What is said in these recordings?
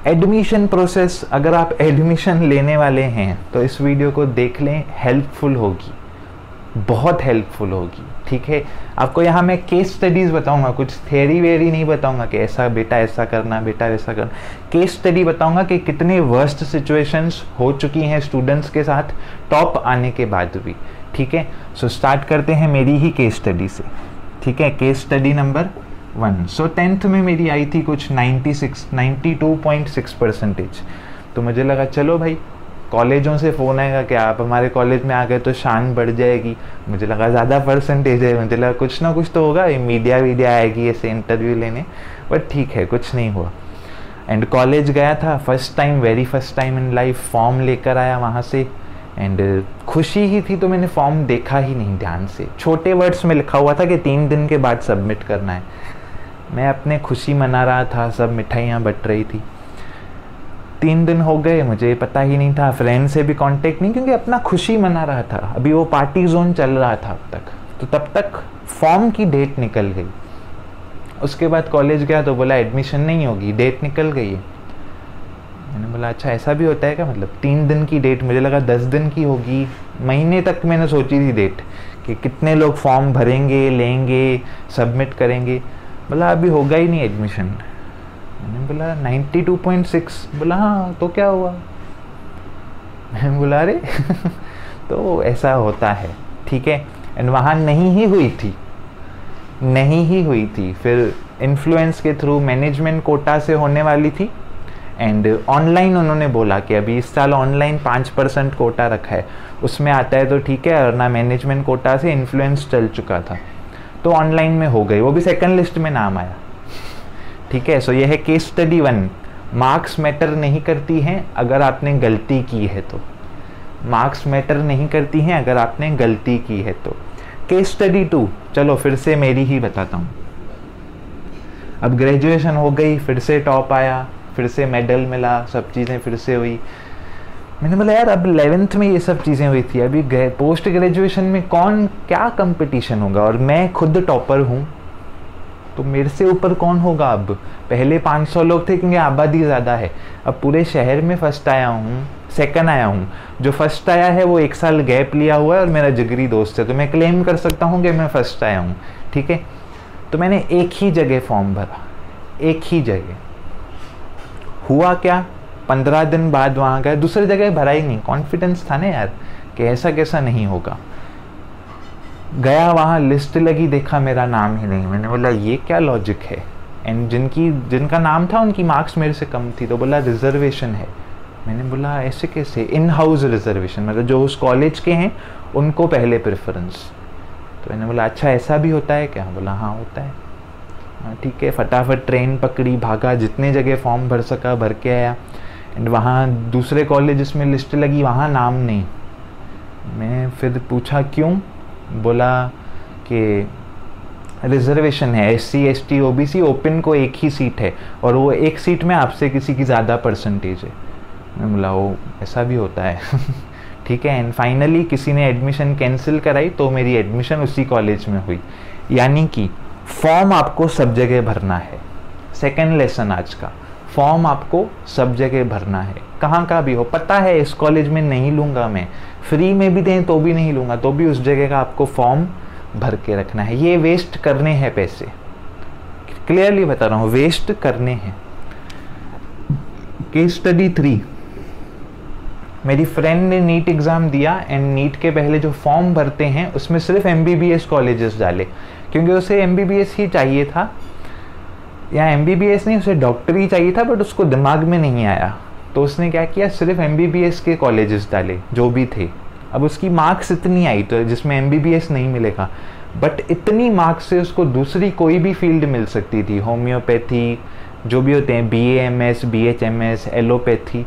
Admission process, अगर आप admission लेने वाले हैं तो इस वीडियो को देख लें, हेल्पफुल होगी, बहुत हेल्पफुल होगी। ठीक है, आपको यहाँ मैं केस स्टडीज़ बताऊंगा, कुछ थ्योरी वेरी नहीं बताऊंगा कि ऐसा बेटा ऐसा करना, बेटा वैसा करना। केस स्टडी बताऊंगा कि कितने वर्स्ट सिचुएशंस हो चुकी हैं स्टूडेंट्स के साथ टॉप आने के बाद भी। ठीक है, सो स्टार्ट करते हैं मेरी ही केस स्टडी से। ठीक है, केस स्टडी नंबर 1। सो 10th में मेरी आई थी कुछ 92.6%। तो मुझे लगा चलो भाई, कॉलेजों से फ़ोन आएगा कि आप हमारे कॉलेज में आ गए तो शान बढ़ जाएगी। मुझे लगा ज़्यादा परसेंटेज है, मुझे लगा कुछ ना कुछ तो होगा, मीडिया आएगी ऐसे इंटरव्यू लेने, बट ठीक है, कुछ नहीं हुआ। एंड कॉलेज गया था, first time, very first time in life, form लेकर आया वहाँ से। एंड खुशी ही थी तो मैंने फॉर्म देखा ही नहीं ध्यान से, छोटे वर्ड्स में लिखा हुआ था कि 3 दिन के बाद सबमिट करना है। मैं अपने खुशी मना रहा था, सब मिठाइयाँ बट रही थी। 3 दिन हो गए, मुझे पता ही नहीं था, फ्रेंड से भी कांटेक्ट नहीं, क्योंकि अपना खुशी मना रहा था। अभी वो पार्टी जोन चल रहा था अब तक, तो तब तक फॉर्म की डेट निकल गई। उसके बाद कॉलेज गया तो बोला एडमिशन नहीं होगी, डेट निकल गई है। मैंने बोला अच्छा ऐसा भी होता है क्या, मतलब 3 दिन की डेट, मुझे लगा 10 दिन की होगी। महीने तक मैंने सोची थी डेट कि कितने लोग फॉर्म भरेंगे, लेंगे, सबमिट करेंगे। बोला अभी होगा ही नहीं एडमिशन। मैंने बोला 92.6, बोला हाँ तो क्या हुआ। मैंने बोला अरे तो ऐसा होता है। ठीक है, एंड वहाँ नहीं ही हुई थी। फिर इन्फ्लुएंस के थ्रू मैनेजमेंट कोटा से होने वाली थी। एंड ऑनलाइन उन्होंने बोला कि अभी इस साल ऑनलाइन 5% कोटा रखा है, उसमें आता है तो ठीक है, और ना मैनेजमेंट कोटा से इन्फ्लुएंस चल चुका था तो ऑनलाइन में हो गई, वो भी सेकंड लिस्ट में नाम आया। ठीक है, सो ये है केस स्टडी 1। मार्क्स मैटर नहीं करती हैं अगर आपने गलती की है तो, मार्क्स मैटर नहीं करती हैं अगर आपने गलती की है तो। केस स्टडी 2, चलो फिर से मेरी ही बताता हूँ। अब ग्रेजुएशन हो गई, फिर से टॉप आया, फिर से मेडल मिला, सब चीज़ें फिर से हुई। मैंने बोला यार अब 11th में ये सब चीज़ें हुई थी, अभी पोस्ट ग्रेजुएशन में कौन क्या कंपटीशन होगा, और मैं खुद टॉपर हूँ तो मेरे से ऊपर कौन होगा। अब पहले 500 लोग थे क्योंकि आबादी ज़्यादा है, अब पूरे शहर में फर्स्ट आया हूँ, सेकंड आया हूँ। जो फर्स्ट आया है वो 1 साल गैप लिया हुआ है और मेरा जिगरी दोस्त है, तो मैं क्लेम कर सकता हूँ कि मैं फर्स्ट आया हूँ। ठीक है, तो मैंने एक ही जगह फॉर्म भरा, एक ही जगह। हुआ क्या, 15 दिन बाद वहाँ गए, दूसरी जगह भरा ही नहीं। कॉन्फिडेंस था ना यार कि ऐसा कैसा नहीं होगा। गया वहाँ, लिस्ट लगी, देखा मेरा नाम ही नहीं। मैंने बोला ये क्या लॉजिक है। एंड जिनका नाम था उनकी मार्क्स मेरे से कम थी, तो बोला रिजर्वेशन है। मैंने बोला ऐसे कैसे, इन हाउस रिजर्वेशन, मतलब जो उस कॉलेज के हैं उनको पहले प्रेफरेंस। तो मैंने बोला अच्छा ऐसा भी होता है क्या, बोला हाँ होता है। ठीक है, फटाफट ट्रेन पकड़ी, भागा, जितने जगह फॉर्म भर सका भर के आया। एंड वहाँ दूसरे कॉलेज में लिस्ट लगी, वहाँ नाम नहीं। मैं फिर पूछा क्यों, बोला कि रिजर्वेशन है, SC ST OBC ओपन को एक ही सीट है और वो एक सीट में आपसे किसी की ज़्यादा परसेंटेज है। मैं बोला वो ऐसा भी होता है ठीक है। एंड फाइनली किसी ने एडमिशन कैंसिल कराई तो मेरी एडमिशन उसी कॉलेज में हुई। यानी कि फॉर्म आपको सब जगह भरना है। सेकेंड लेसन आज का, फॉर्म आपको सब जगह भरना है, कहाँ का भी हो। पता है इस कॉलेज में नहीं लूँगा मैं, फ्री में भी दें तो भी नहीं लूँगा, तो भी उस जगह का आपको फॉर्म भर के रखना है। ये वेस्ट करने हैं पैसे, क्लियरली बता रहा हूँ, वेस्ट करने हैं। केस स्टडी 3, मेरी फ्रेंड ने नीट एग्ज़ाम दिया एंड नीट के पहले जो फॉर्म भरते हैं उसमें सिर्फ MBBS कॉलेजेस डाले, क्योंकि उसे MBBS ही चाहिए था, या MBBS नहीं, उसे डॉक्टरी चाहिए था, बट उसको दिमाग में नहीं आया। तो उसने क्या किया, सिर्फ MBBS के कॉलेजेस डाले जो भी थे। अब उसकी मार्क्स इतनी आई तो जिसमें MBBS नहीं मिलेगा, बट इतनी मार्क्स से उसको दूसरी कोई भी फील्ड मिल सकती थी, होम्योपैथी जो भी होते हैं, BAMS BHMS एलोपैथी।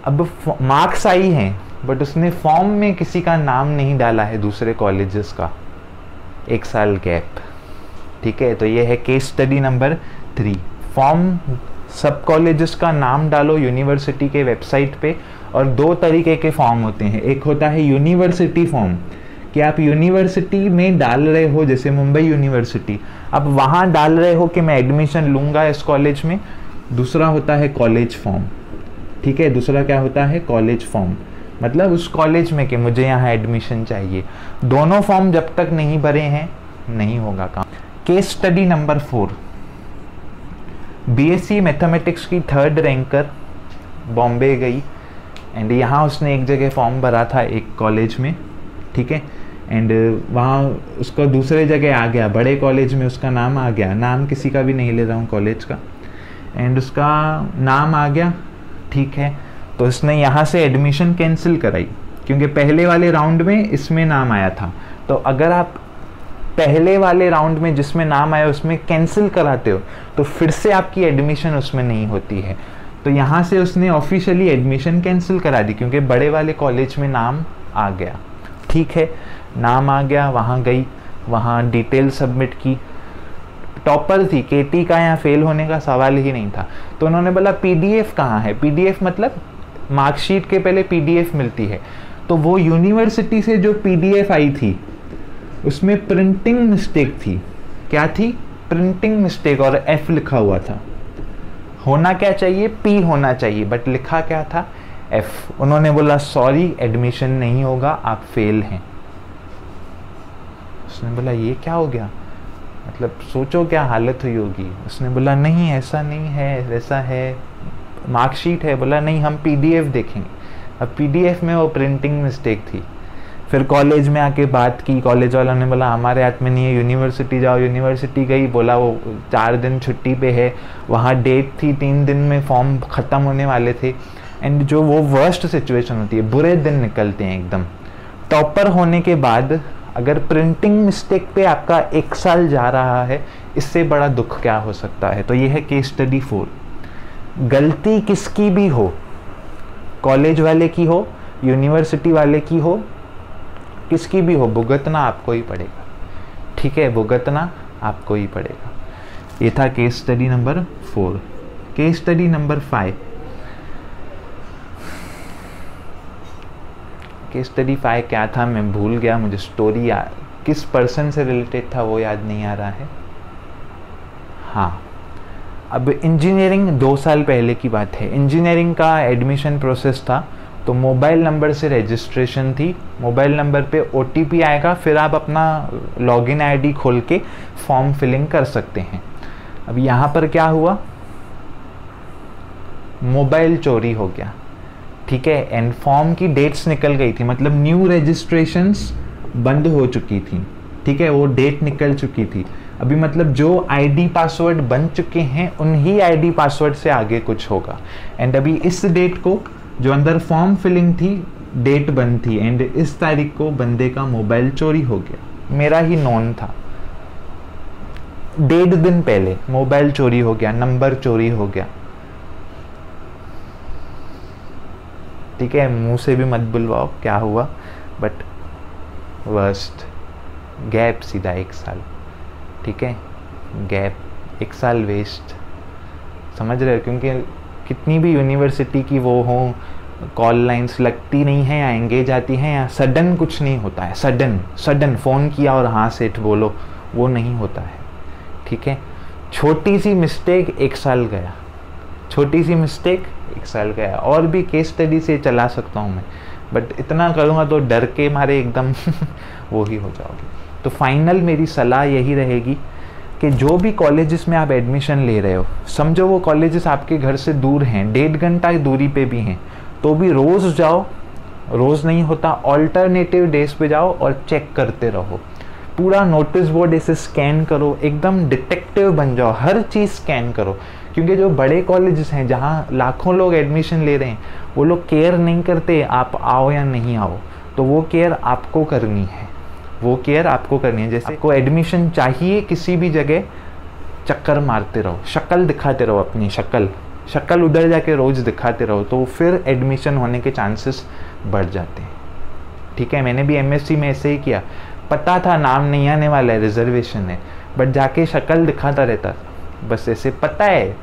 अब मार्क्स आई हैं बट उसने फॉर्म में किसी का नाम नहीं डाला है दूसरे कॉलेजेस का, 1 साल गैप। ठीक है, तो ये है केस स्टडी नंबर 3। फॉर्म सब कॉलेजेस का नाम डालो यूनिवर्सिटी के वेबसाइट पे, और 2 तरीके के फॉर्म होते हैं। एक होता है यूनिवर्सिटी फॉर्म, कि आप यूनिवर्सिटी में डाल रहे हो, जैसे मुंबई यूनिवर्सिटी, आप वहाँ डाल रहे हो कि मैं एडमिशन लूँगा इस कॉलेज में, दूसरा होता है कॉलेज फॉर्म, ठीक है। दूसरा क्या होता है? कॉलेज फॉर्म, मतलब उस कॉलेज में कि मुझे यहाँ एडमिशन चाहिए। दोनों फॉर्म जब तक नहीं भरे हैं नहीं होगा काम। Case study number 4, BSc mathematics की 3rd रैंकर बॉम्बे गई एंड यहाँ उसने एक जगह फॉर्म भरा था एक कॉलेज में, ठीक है। एंड वहाँ उसको दूसरे जगह आ गया, बड़े कॉलेज में उसका नाम आ गया, नाम किसी का भी नहीं ले रहा हूँ कॉलेज का, एंड उसका नाम आ गया, ठीक है। तो उसने यहाँ से एडमिशन कैंसिल कराई क्योंकि पहले वाले राउंड में इसमें नाम आया था। तो अगर आप पहले वाले राउंड में जिसमें नाम आया उसमें कैंसिल कराते हो तो फिर से आपकी एडमिशन उसमें नहीं होती है। तो यहाँ से उसने ऑफिशियली एडमिशन कैंसिल करा दी क्योंकि बड़े वाले कॉलेज में नाम आ गया, ठीक है। नाम आ गया, वहाँ गई, वहाँ डिटेल सबमिट की, टॉपर थी, केटी का यहाँ फेल होने का सवाल ही नहीं था। तो उन्होंने बोला पीडीएफ कहाँ है? पीडीएफ मतलब मार्कशीट के पहले पीडीएफ मिलती है। तो वो यूनिवर्सिटी से जो पीडीएफ आई थी उसमें प्रिंटिंग मिस्टेक थी। क्या थी? प्रिंटिंग मिस्टेक, और एफ लिखा हुआ था। होना क्या चाहिए? पी होना चाहिए, बट लिखा क्या था? एफ। उन्होंने बोला सॉरी एडमिशन नहीं होगा, आप फेल हैं। उसने बोला ये क्या हो गया, मतलब सोचो क्या हालत हुई होगी। उसने बोला नहीं ऐसा नहीं है, वैसा है, मार्कशीट है। बोला नहीं हम पीडीएफ देखेंगे। अब पीडीएफ में वो प्रिंटिंग मिस्टेक थी। फिर कॉलेज में आके बात की, कॉलेज वालों ने बोला हमारे हाथ में नहीं है, यूनिवर्सिटी जाओ। यूनिवर्सिटी गई, बोला वो 4 दिन छुट्टी पे है, वहाँ डेट थी 3 दिन में फॉर्म ख़त्म होने वाले थे। एंड जो वो वर्स्ट सिचुएशन होती है, बुरे दिन निकलते हैं एकदम। टॉपर होने के बाद अगर प्रिंटिंग मिस्टेक पे आपका 1 साल जा रहा है, इससे बड़ा दुख क्या हो सकता है। तो ये है केस स्टडी 4। गलती किसकी भी हो, कॉलेज वाले की हो, यूनिवर्सिटी वाले की हो, किसकी भी हो, भुगतना आपको ही पड़ेगा, ठीक है। भुगतना आपको ही पड़ेगा। ये था case study number 4। Case study number 5। Case study 5 क्या था मैं भूल गया, मुझे स्टोरी याद, किस पर्सन से रिलेटेड था वो याद नहीं आ रहा है। हाँ, अब इंजीनियरिंग 2 साल पहले की बात है। इंजीनियरिंग का एडमिशन प्रोसेस था, तो मोबाइल नंबर से रजिस्ट्रेशन थी। मोबाइल नंबर पे ओटीपी आएगा, फिर आप अपना लॉगिन आईडी खोल के फॉर्म फिलिंग कर सकते हैं। अब यहाँ पर क्या हुआ, मोबाइल चोरी हो गया, ठीक है। एंड फॉर्म की डेट्स निकल गई थी, मतलब न्यू रजिस्ट्रेशंस बंद हो चुकी थी, ठीक है, वो डेट निकल चुकी थी। अभी मतलब जो आईडी पासवर्ड बन चुके हैं उन्हीं आईडी पासवर्ड से आगे कुछ होगा। एंड अभी इस डेट को जो अंदर फॉर्म फिलिंग थी डेट बंद थी, एंड इस तारीख को बंदे का मोबाइल चोरी हो गया। मेरा ही नॉन था, 1.5 दिन पहले मोबाइल चोरी हो गया, नंबर चोरी हो गया, ठीक है। मुंह से भी मत बुलवाओ क्या हुआ, बट वर्स्ट गैप सीधा 1 साल, ठीक है। गैप 1 साल वेस्ट, समझ रहे हो। क्योंकि कितनी भी यूनिवर्सिटी की वो हो, कॉल लाइंस लगती नहीं है या एंगेज आती हैं, या सडन कुछ नहीं होता है। सडन फ़ोन किया और हाँ सेठ बोलो, वो नहीं होता है, ठीक है। छोटी सी मिस्टेक 1 साल गया, छोटी सी मिस्टेक 1 साल गया। और भी केस स्टडी से चला सकता हूँ मैं, बट इतना करूँगा तो डर के मारे एकदम वो ही हो जाओगे। तो फाइनल मेरी सलाह यही रहेगी कि जो भी कॉलेजेस में आप एडमिशन ले रहे हो, समझो वो कॉलेजेस आपके घर से दूर हैं, 1.5 घंटा की दूरी पे भी हैं, तो भी रोज़ जाओ, रोज़ नहीं होता, ऑल्टरनेटिव डेज पे जाओ और चेक करते रहो। पूरा नोटिस बोर्ड ऐसे स्कैन करो, एकदम डिटेक्टिव बन जाओ, हर चीज़ स्कैन करो। क्योंकि जो बड़े कॉलेजेस हैं जहाँ लाखों लोग एडमिशन ले रहे हैं, वो लोग केयर नहीं करते आप आओ या नहीं आओ, तो वो केयर आपको करनी है, वो केयर आपको करनी है। जैसे आपको एडमिशन चाहिए किसी भी जगह, चक्कर मारते रहो, शक्ल दिखाते रहो, अपनी शक्ल उधर जाके रोज़ दिखाते रहो, तो फिर एडमिशन होने के चांसेस बढ़ जाते हैं, ठीक है। मैंने भी एमएससी में ऐसे ही किया, पता था नाम नहीं आने वाला है, रिजर्वेशन है, बट जाके शक्ल दिखाता रहता था, बस ऐसे पता है,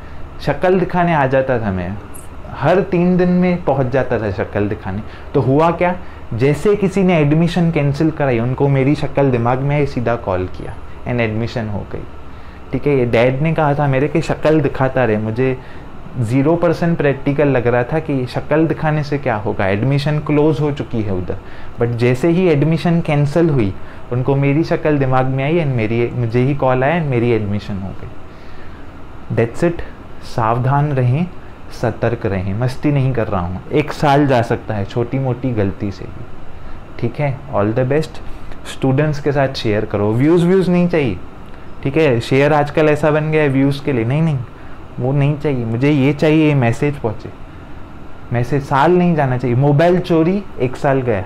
शक्ल दिखाने आ जाता था मैं, हर 3 दिन में पहुंच जाता था शक्ल दिखाने। तो हुआ क्या, जैसे किसी ने एडमिशन कैंसिल कराई, उनको मेरी शक्ल दिमाग में आई, सीधा कॉल किया एंड एडमिशन हो गई, ठीक है। ये डैड ने कहा था मेरे कि शक्ल दिखाता रहे, मुझे 0% प्रैक्टिकल लग रहा था कि शक्ल दिखाने से क्या होगा, एडमिशन क्लोज हो चुकी है उधर। बट जैसे ही एडमिशन कैंसिल हुई, उनको मेरी शक्ल दिमाग में आई एंड मुझे ही कॉल आया एंड मेरी एडमिशन हो गई। That's it. सावधान रहें, सतर्क रहें। मस्ती नहीं कर रहा हूँ। 1 साल जा सकता है छोटी मोटी गलती से भी, ठीक है। All the best. स्टूडेंट्स के साथ शेयर करो। व्यूज़ नहीं चाहिए, ठीक है। शेयर आजकल ऐसा बन गया है व्यूज़ के लिए, नहीं वो नहीं चाहिए। मुझे ये चाहिए, ये मैसेज पहुँचे। मैसेज साल नहीं जाना चाहिए। मोबाइल चोरी 1 साल गया,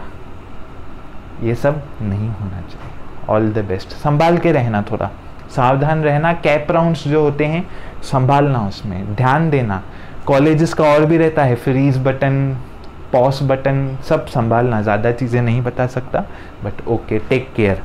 ये सब नहीं होना चाहिए। All the best. संभाल के रहना, थोड़ा सावधान रहना। कैप राउंड्स जो होते हैं संभालना, उसमें ध्यान देना। कॉलेजेस का और भी रहता है, फ्रीज बटन, पॉज बटन, सब संभालना। ज़्यादा चीज़ें नहीं बता सकता, बट ओके, टेक केयर।